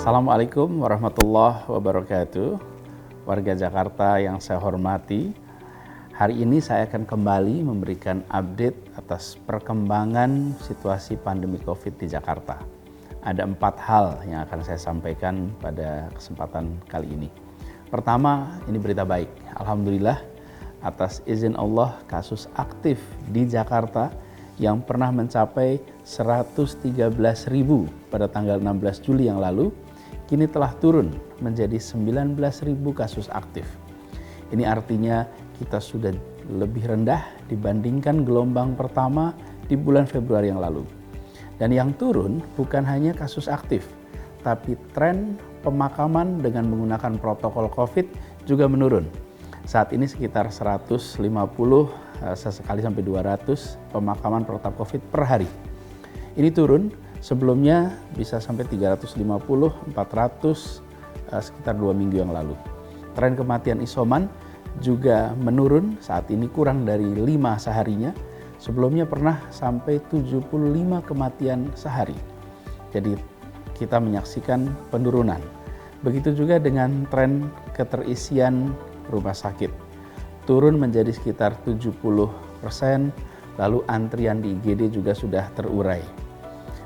Assalamualaikum warahmatullahi wabarakatuh. Warga Jakarta yang saya hormati, hari ini saya akan kembali memberikan update atas perkembangan situasi pandemi COVID di Jakarta. Ada 4 hal yang akan saya sampaikan pada kesempatan kali ini. Pertama, ini berita baik. Alhamdulillah, atas izin Allah, kasus aktif di Jakarta yang pernah mencapai 113.000 pada tanggal 16 Juli yang lalu, kini telah turun menjadi 19.000 kasus aktif. Ini artinya kita sudah lebih rendah dibandingkan gelombang pertama di bulan Februari yang lalu. Dan yang turun bukan hanya kasus aktif, tapi tren pemakaman dengan menggunakan protokol COVID juga menurun. Saat ini sekitar 150 sesekali sampai 200 pemakaman protokol COVID per hari. Ini turun, sebelumnya bisa sampai 350, 400 sekitar 2 minggu yang lalu. Tren kematian isoman juga menurun, saat ini kurang dari 5 seharinya. Sebelumnya pernah sampai 75 kematian sehari. Jadi kita menyaksikan penurunan. Begitu juga dengan tren keterisian rumah sakit. Turun menjadi sekitar 70%, lalu antrian di IGD juga sudah terurai.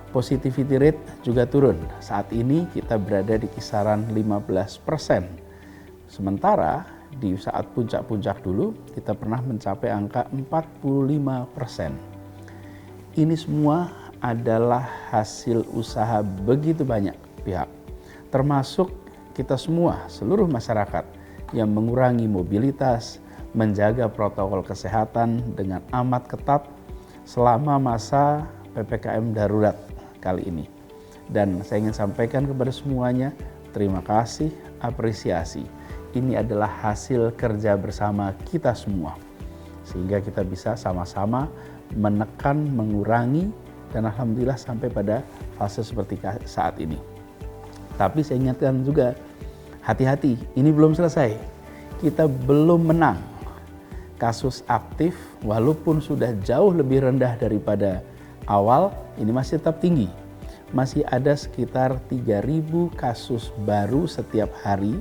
Positivity rate juga turun. Saat ini kita berada di kisaran 15%. Sementara di saat puncak-puncak dulu kita pernah mencapai angka 45%. Ini semua adalah hasil usaha begitu banyak pihak, termasuk kita semua, seluruh masyarakat yang mengurangi mobilitas, menjaga protokol kesehatan dengan amat ketat selama masa PPKM darurat kali ini. Dan saya ingin sampaikan kepada semuanya, terima kasih, apresiasi. Ini adalah hasil kerja bersama kita semua. Sehingga kita bisa sama-sama menekan, mengurangi, dan alhamdulillah sampai pada fase seperti saat ini. Tapi saya ingatkan juga, hati-hati, ini belum selesai. Kita belum menang. Kasus aktif walaupun sudah jauh lebih rendah daripada awal, ini masih tetap tinggi. Masih ada sekitar 3.000 kasus baru setiap hari,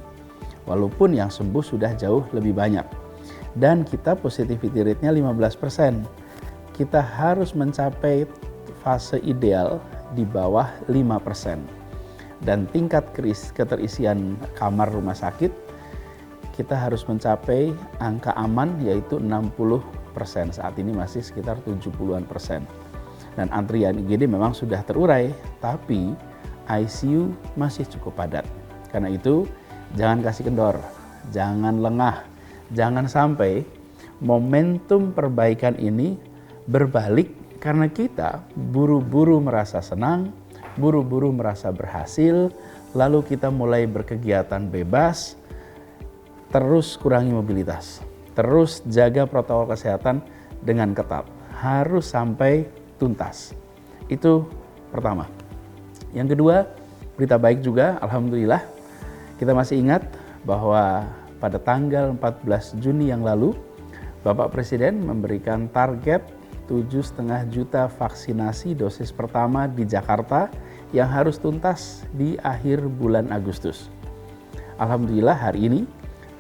walaupun yang sembuh sudah jauh lebih banyak. Dan kita positivity rate-nya 15%. Kita harus mencapai fase ideal di bawah 5%. Dan tingkat keterisian kamar rumah sakit, kita harus mencapai angka aman yaitu 60%. Saat ini masih sekitar 70-an%. Dan antrian IGD memang sudah terurai, tapi ICU masih cukup padat. Karena itu jangan kasih kendor, jangan lengah, jangan sampai momentum perbaikan ini berbalik karena kita buru-buru merasa senang, buru-buru merasa berhasil, lalu kita mulai berkegiatan bebas. Terus kurangi mobilitas, terus jaga protokol kesehatan dengan ketat, harus sampai tuntas. Itu pertama. Yang kedua, berita baik juga, alhamdulillah. Kita masih ingat bahwa pada tanggal 14 Juni yang lalu, Bapak Presiden memberikan target 7,5 juta vaksinasi dosis pertama di Jakarta yang harus tuntas di akhir bulan Agustus. Alhamdulillah hari ini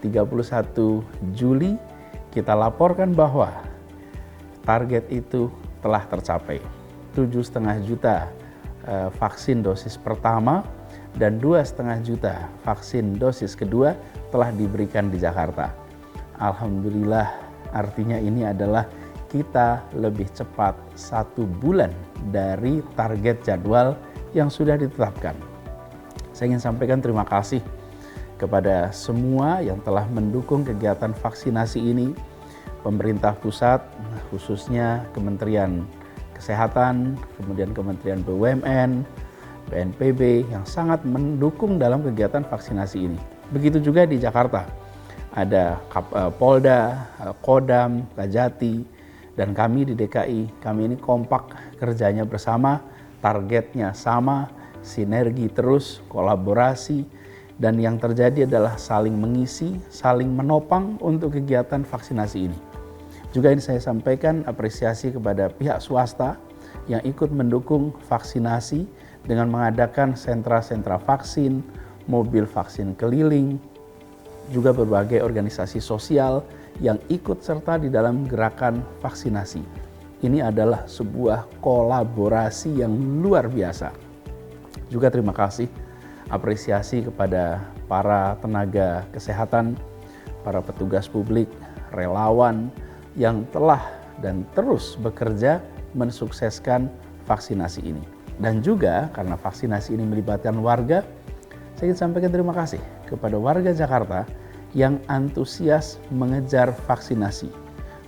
31 Juli kita laporkan bahwa target itu telah tercapai. 7,5 juta vaksin dosis pertama dan 2,5 juta vaksin dosis kedua telah diberikan di Jakarta. Alhamdulillah, artinya ini adalah kita lebih cepat 1 bulan dari target jadwal yang sudah ditetapkan. Saya ingin sampaikan terima kasih kepada semua yang telah mendukung kegiatan vaksinasi ini, pemerintah pusat, khususnya Kementerian Kesehatan, kemudian Kementerian BUMN, BNPB yang sangat mendukung dalam kegiatan vaksinasi ini. Begitu juga di Jakarta, ada Polda, Kodam, Kajati, dan kami di DKI. Kami ini kompak kerjanya bersama, targetnya sama, sinergi terus, kolaborasi, dan yang terjadi adalah saling mengisi, saling menopang untuk kegiatan vaksinasi ini. Juga ini saya sampaikan apresiasi kepada pihak swasta yang ikut mendukung vaksinasi dengan mengadakan sentra-sentra vaksin, mobil vaksin keliling, juga berbagai organisasi sosial yang ikut serta di dalam gerakan vaksinasi. Ini adalah sebuah kolaborasi yang luar biasa. Juga terima kasih, apresiasi kepada para tenaga kesehatan, para petugas publik, relawan yang telah dan terus bekerja mensukseskan vaksinasi ini. Dan juga karena vaksinasi ini melibatkan warga, saya ingin sampaikan terima kasih kepada warga Jakarta yang antusias mengejar vaksinasi,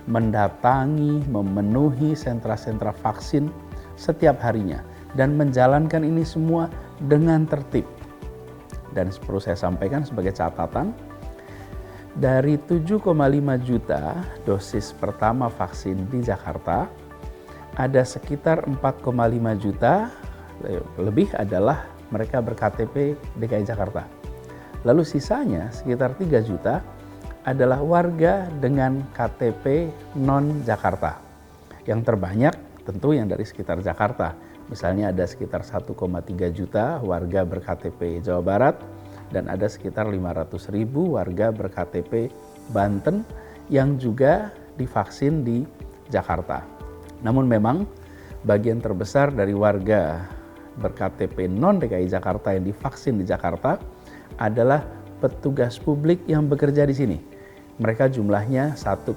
mendatangi, memenuhi sentra-sentra vaksin setiap harinya, dan menjalankan ini semua dengan tertib. Dan perlu saya sampaikan sebagai catatan, dari 7,5 juta dosis pertama vaksin di Jakarta, ada sekitar 4,5 juta lebih adalah mereka berKTP DKI Jakarta. Lalu sisanya sekitar 3 juta adalah warga dengan KTP non-Jakarta. Yang terbanyak tentu yang dari sekitar Jakarta. Misalnya ada sekitar 1,3 juta warga berKTP Jawa Barat, dan ada sekitar 500.000 warga berKTP Banten yang juga divaksin di Jakarta. Namun memang bagian terbesar dari warga berKTP non-DKI Jakarta yang divaksin di Jakarta adalah petugas publik yang bekerja di sini. Mereka jumlahnya 1,6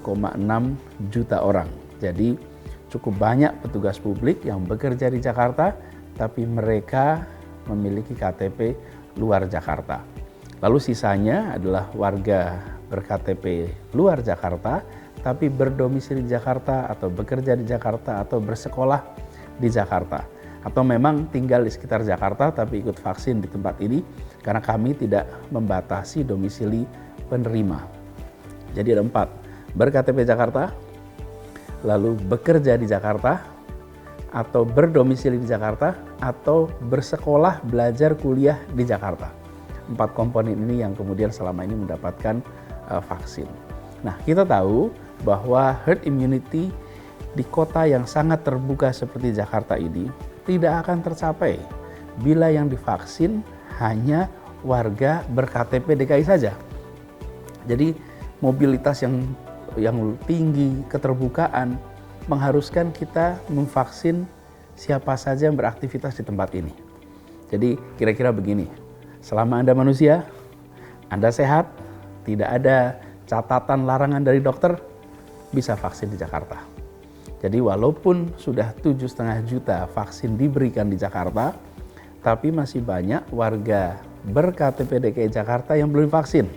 juta orang. Jadi cukup banyak petugas publik yang bekerja di Jakarta, tapi mereka memiliki KTP luar Jakarta. Lalu sisanya adalah warga berKTP luar Jakarta, tapi berdomisili di Jakarta atau bekerja di Jakarta atau bersekolah di Jakarta. Atau memang tinggal di sekitar Jakarta tapi ikut vaksin di tempat ini karena kami tidak membatasi domisili penerima. Jadi ada 4, berKTP Jakarta, lalu bekerja di Jakarta, atau berdomisili di Jakarta, atau bersekolah, belajar, kuliah di Jakarta. 4 komponen ini yang kemudian selama ini mendapatkan vaksin. Nah, kita tahu bahwa herd immunity di kota yang sangat terbuka seperti Jakarta ini tidak akan tercapai bila yang divaksin hanya warga berKTP DKI saja. Jadi mobilitas yang tinggi, keterbukaan mengharuskan kita memvaksin siapa saja yang beraktivitas di tempat ini. Jadi kira-kira begini, selama Anda manusia, Anda sehat, tidak ada catatan larangan dari dokter, bisa vaksin di Jakarta. Jadi walaupun sudah 7,5 juta vaksin diberikan di Jakarta, tapi masih banyak warga berKTP DKI Jakarta yang belum vaksin.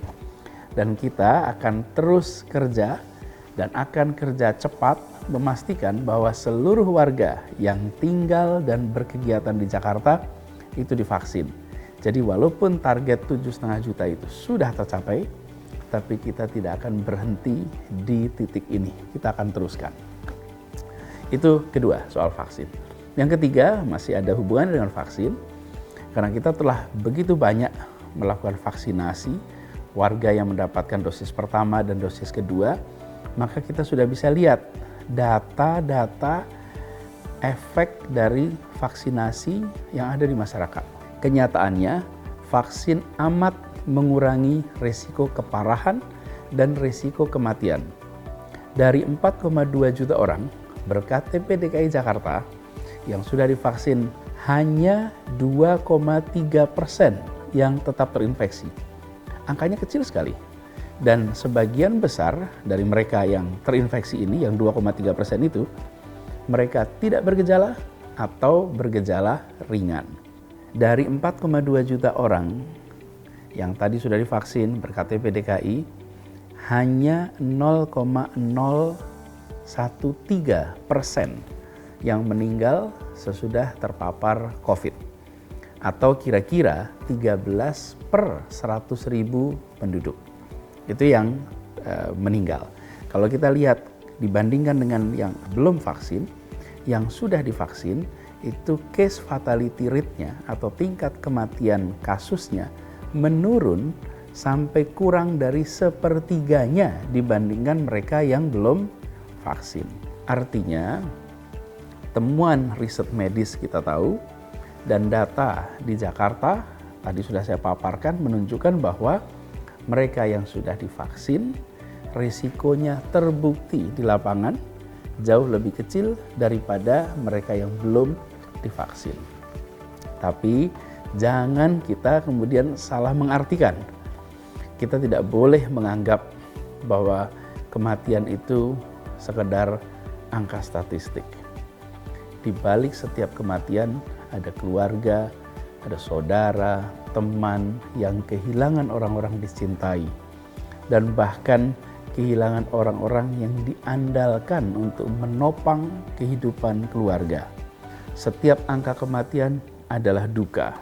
Dan kita akan terus kerja dan akan kerja cepat memastikan bahwa seluruh warga yang tinggal dan berkegiatan di Jakarta itu divaksin. Jadi walaupun target 7,5 juta itu sudah tercapai, tapi kita tidak akan berhenti di titik ini. Kita akan teruskan. Itu kedua soal vaksin. Yang ketiga masih ada hubungan dengan vaksin. Karena kita telah begitu banyak melakukan vaksinasi warga yang mendapatkan dosis pertama dan dosis kedua, maka kita sudah bisa lihat data-data efek dari vaksinasi yang ada di masyarakat. Kenyataannya, vaksin amat mengurangi risiko keparahan dan risiko kematian. Dari 4,2 juta orang berKTP DKI Jakarta yang sudah divaksin, hanya 2,3% yang tetap terinfeksi. Angkanya kecil sekali. Dan sebagian besar dari mereka yang terinfeksi ini, yang 2,3% itu, mereka tidak bergejala atau bergejala ringan. Dari 4,2 juta orang yang tadi sudah divaksin berKTP DKI, hanya 0,013% yang meninggal sesudah terpapar COVID. Atau kira-kira 13 per 100.000 penduduk. Itu yang meninggal. Kalau kita lihat dibandingkan dengan yang belum vaksin, yang sudah divaksin, itu case fatality rate-nya atau tingkat kematian kasusnya menurun sampai kurang dari 1/3 dibandingkan mereka yang belum vaksin. Artinya, temuan riset medis kita tahu Dan data di Jakarta, tadi sudah saya paparkan, menunjukkan bahwa mereka yang sudah divaksin, risikonya terbukti di lapangan jauh lebih kecil daripada mereka yang belum divaksin. Tapi jangan kita kemudian salah mengartikan. Kita tidak boleh menganggap bahwa kematian itu sekedar angka statistik. Di balik setiap kematian ada keluarga, ada saudara, teman yang kehilangan orang-orang dicintai, dan bahkan kehilangan orang-orang yang diandalkan untuk menopang kehidupan keluarga. Setiap angka kematian adalah duka,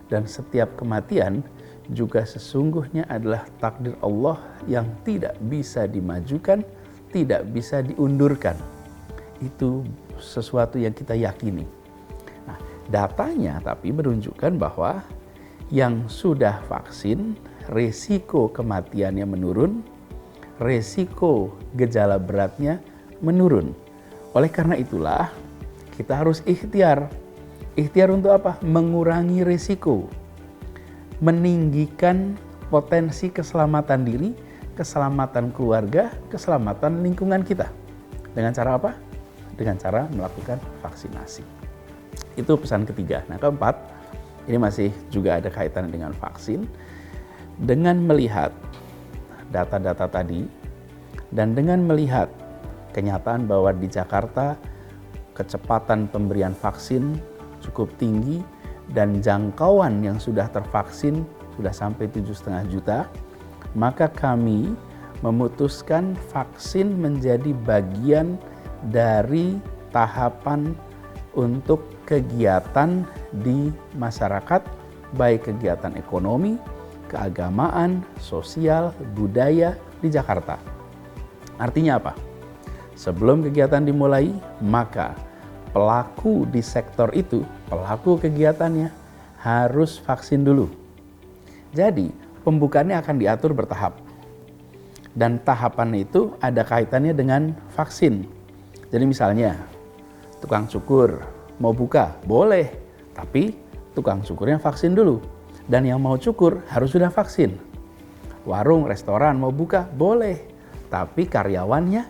dan setiap kematian juga sesungguhnya adalah takdir Allah yang tidak bisa dimajukan, tidak bisa diundurkan. Itu sesuatu yang kita yakini. Nah, datanya tapi menunjukkan bahwa yang sudah vaksin, resiko kematiannya menurun, resiko gejala beratnya menurun. Oleh karena itulah kita harus ikhtiar. Ikhtiar untuk apa? Mengurangi resiko, meninggikan potensi keselamatan diri, keselamatan keluarga, keselamatan lingkungan kita. Dengan cara apa? Dengan cara melakukan vaksinasi. Itu pesan ketiga. Nah, keempat, ini masih juga ada kaitan dengan vaksin. Dengan melihat data-data tadi dan dengan melihat kenyataan bahwa di Jakarta kecepatan pemberian vaksin cukup tinggi dan jangkauan yang sudah tervaksin sudah sampai 7,5 juta, maka kami memutuskan vaksin menjadi bagian dari tahapan untuk kegiatan di masyarakat, baik kegiatan ekonomi, keagamaan, sosial, budaya di Jakarta. Artinya apa? Sebelum kegiatan dimulai, maka pelaku di sektor itu, pelaku kegiatannya harus vaksin dulu. Jadi, pembukaannya akan diatur bertahap. Dan tahapan itu ada kaitannya dengan vaksin. Jadi misalnya, tukang cukur mau buka, boleh. Tapi tukang cukurnya vaksin dulu. Dan yang mau cukur harus sudah vaksin. Warung, restoran mau buka, boleh. Tapi karyawannya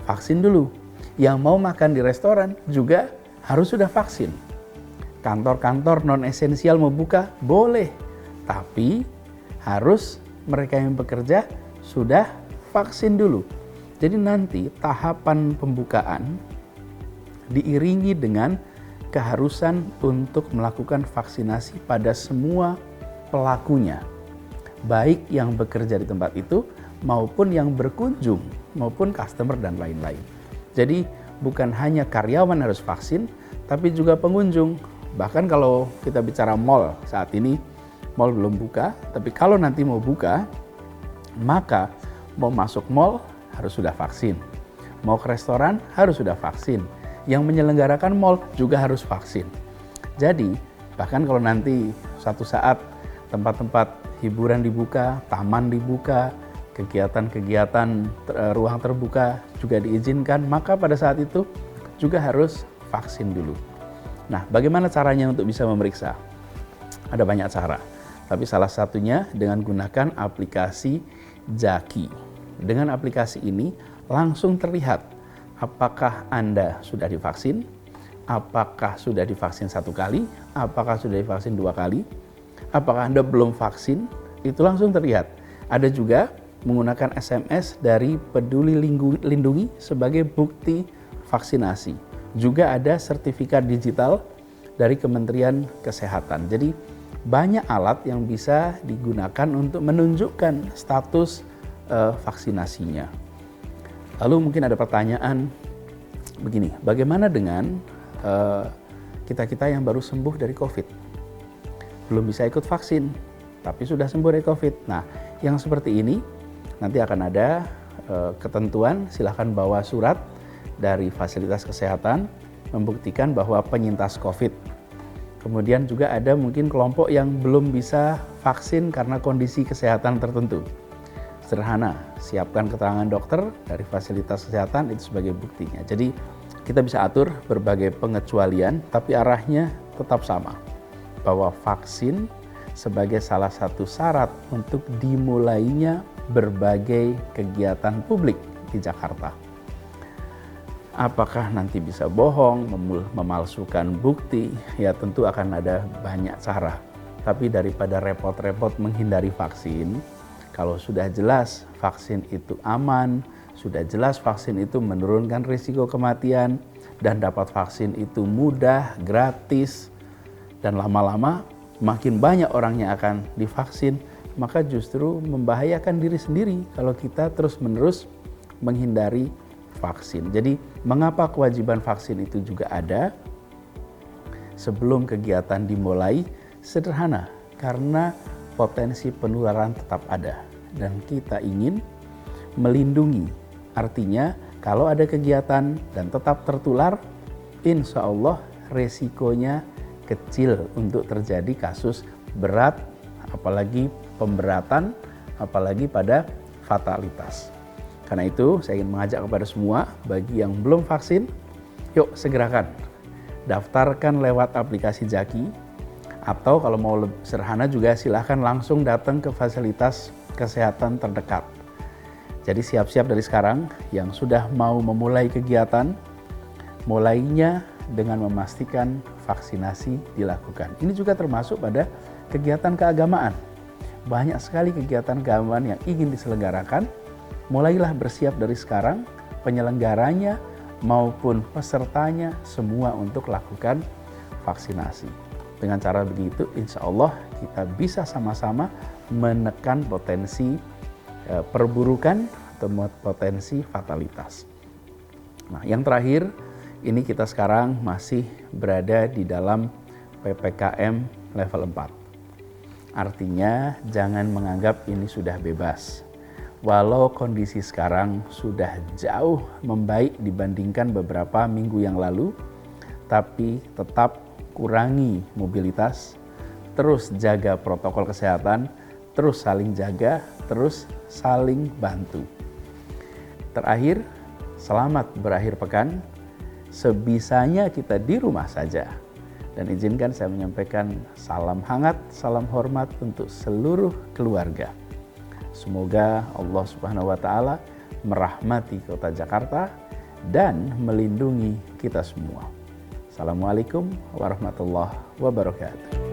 vaksin dulu. Yang mau makan di restoran juga harus sudah vaksin. Kantor-kantor non-esensial mau buka, boleh. Tapi harus mereka yang bekerja sudah vaksin dulu. Jadi nanti tahapan pembukaan diiringi dengan keharusan untuk melakukan vaksinasi pada semua pelakunya. Baik yang bekerja di tempat itu maupun yang berkunjung, maupun customer dan lain-lain. Jadi bukan hanya karyawan harus vaksin, tapi juga pengunjung. Bahkan kalau kita bicara mall saat ini, mall belum buka, tapi kalau nanti mau buka, maka mau masuk mall harus sudah vaksin. Mau ke restoran harus sudah vaksin. Yang menyelenggarakan mall juga harus vaksin. Jadi, bahkan kalau nanti suatu saat tempat-tempat hiburan dibuka, taman dibuka, kegiatan-kegiatan ruang terbuka juga diizinkan, maka pada saat itu juga harus vaksin dulu. Nah, bagaimana caranya untuk bisa memeriksa? Ada banyak cara, tapi salah satunya dengan gunakan aplikasi Jaki. Dengan aplikasi ini langsung terlihat apakah Anda sudah divaksin, apakah sudah divaksin 1 kali, apakah sudah divaksin 2 kali, apakah Anda belum vaksin, itu langsung terlihat. Ada juga menggunakan SMS dari Peduli Lindungi sebagai bukti vaksinasi. Juga ada sertifikat digital dari Kementerian Kesehatan. Jadi banyak alat yang bisa digunakan untuk menunjukkan status vaksinasinya. Lalu mungkin ada pertanyaan begini, bagaimana dengan kita-kita yang baru sembuh dari COVID? Belum bisa ikut vaksin, tapi sudah sembuh dari COVID. Nah, yang seperti ini nanti akan ada ketentuan, silahkan bawa surat dari fasilitas kesehatan membuktikan bahwa penyintas COVID. Kemudian juga ada mungkin kelompok yang belum bisa vaksin karena kondisi kesehatan tertentu. Sederhana, siapkan keterangan dokter dari fasilitas kesehatan itu sebagai buktinya. Jadi kita bisa atur berbagai pengecualian, tapi arahnya tetap sama, bahwa vaksin sebagai salah satu syarat untuk dimulainya berbagai kegiatan publik di Jakarta. Apakah nanti bisa bohong, memalsukan bukti? Ya tentu akan ada banyak cara. Tapi daripada repot-repot menghindari vaksin, kalau sudah jelas vaksin itu aman, sudah jelas vaksin itu menurunkan risiko kematian, dan dapat vaksin itu mudah, gratis, dan lama-lama makin banyak orang yang akan divaksin, maka justru membahayakan diri sendiri kalau kita terus-menerus menghindari vaksin. Jadi mengapa kewajiban vaksin itu juga ada? Sebelum kegiatan dimulai, sederhana, karena potensi penularan tetap ada dan kita ingin melindungi. Artinya kalau ada kegiatan dan tetap tertular, insya Allah resikonya kecil untuk terjadi kasus berat, apalagi pemberatan, apalagi pada fatalitas. Karena itu saya ingin mengajak kepada semua, bagi yang belum vaksin, yuk segerakan. Daftarkan lewat aplikasi Jaki, atau kalau mau lebih sederhana juga silahkan langsung datang ke fasilitas kesehatan terdekat. Jadi siap-siap dari sekarang yang sudah mau memulai kegiatan, mulainya dengan memastikan vaksinasi dilakukan. Ini juga termasuk pada kegiatan keagamaan. Banyak sekali kegiatan keagamaan yang ingin diselenggarakan. Mulailah bersiap dari sekarang, penyelenggaranya maupun pesertanya semua untuk lakukan vaksinasi. Dengan cara begitu, insya Allah kita bisa sama-sama menekan potensi perburukan atau potensi fatalitas. Nah, yang terakhir, ini kita sekarang masih berada di dalam PPKM level 4. Artinya jangan menganggap ini sudah bebas. Walau kondisi sekarang sudah jauh membaik dibandingkan beberapa minggu yang lalu, tapi tetap kurangi mobilitas, terus jaga protokol kesehatan, terus saling jaga, terus saling bantu. Terakhir, selamat berakhir pekan. Sebisanya kita di rumah saja. Dan izinkan saya menyampaikan salam hangat, salam hormat untuk seluruh keluarga. Semoga Allah Subhanahu wa Ta'ala merahmati kota Jakarta dan melindungi kita semua. Assalamualaikum warahmatullahi wabarakatuh.